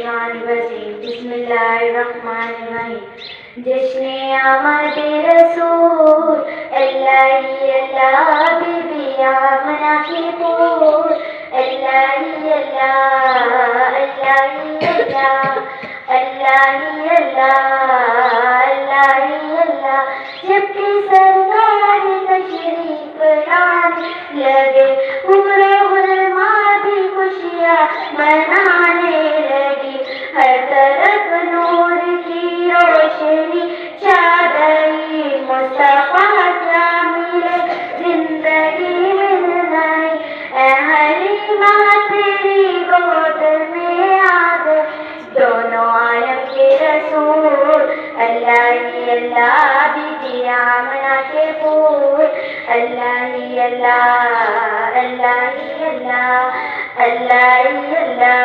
बिस्मिल्लाहिर्रहमानिर्रहीम। जश्ने आमद रसूल अल्लाह ही अल्लाह बीबी आमना की फूल अल्लाह ही अल्लाह अल्लाह ही अल्लाह अल्लाह ही अल्लाह अल्लाह ही अल्लाह। जबकि सरकार तशरीफ लाने लगे उम्र गुलमा भी खुशियाँ मनाने लगी। हर तरफ नूर की रोशनी छा गई। मुस्तफा क्या मिले जिंदगी मिल गई। ऐ हलीमा तेरी गोद में आ गए दोनों आलम के रसूल अल्लाह ही अल्लाह बीबी आमना के फूल अल्लाह ही अल्लाह अल्लाह ही अल्लाह अल्लाह ही अल्लाह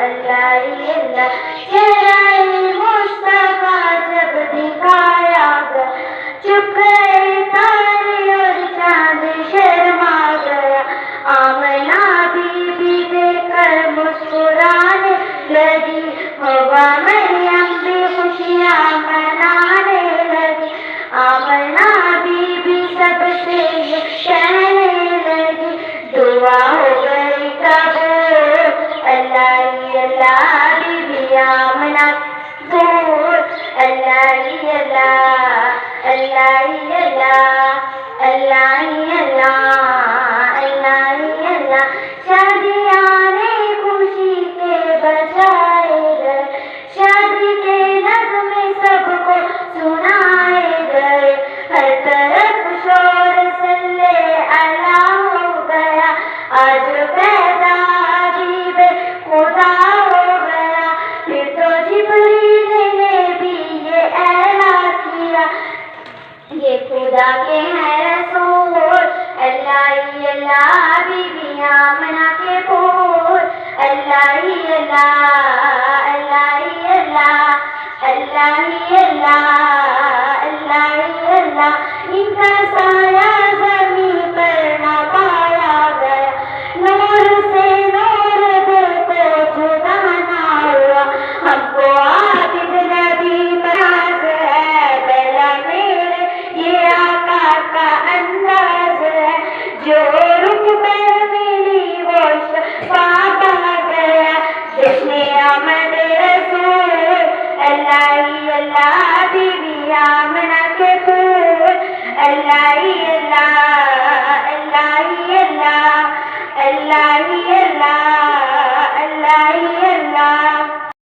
अल्लाह ही अल्लाह। चेहरा मुस्तफा जब दिखाया गया चुप गए तारे और चांद शर्मा गया। आमना बीबी देखकर मुस्कुराने लगी। हवा मरियम भी खुशियाँ मनाने लगी। आमना बीबी सबसे ये कहने लगी दुआ हो गई कबूल अल्लाह ही अल्लाह बीबी आमना फूल अल्लाह ही अल्लाह अल्लाह ही अल्लाह अल्लाह ही अल्लाह अल्लाह ही अल्लाह। शादियाँ ने खुशी के बजाए गए। शादी के नगमे सबको सुनाए गए। हर तरफ शोर सल्ले अला हो गया। आज पैदा हबीब खुदा हो गया। फिर तो जिब्रील ने भी ये ऐलान किया ये खुदा के हैं रसूल अल्लाह ही अल्लाह बीबी आमना के फूल अल्लाह ही अल्लाह अल्लाह ही अल्लाह अल्लाह ही अल्लाह अल्लाह ही अल्लाह। इनका साया ज़मीन पर न पाया गया। नूर से नूर देखो जुदा ना हुआ। हमको आबिद नबी नाज है पहला मेरे ये आका का अंदाज है। जो रुख पर मिली वो पापा गया। जश्ने आमद रसूल अल्लाह ही अल्लाह बीबी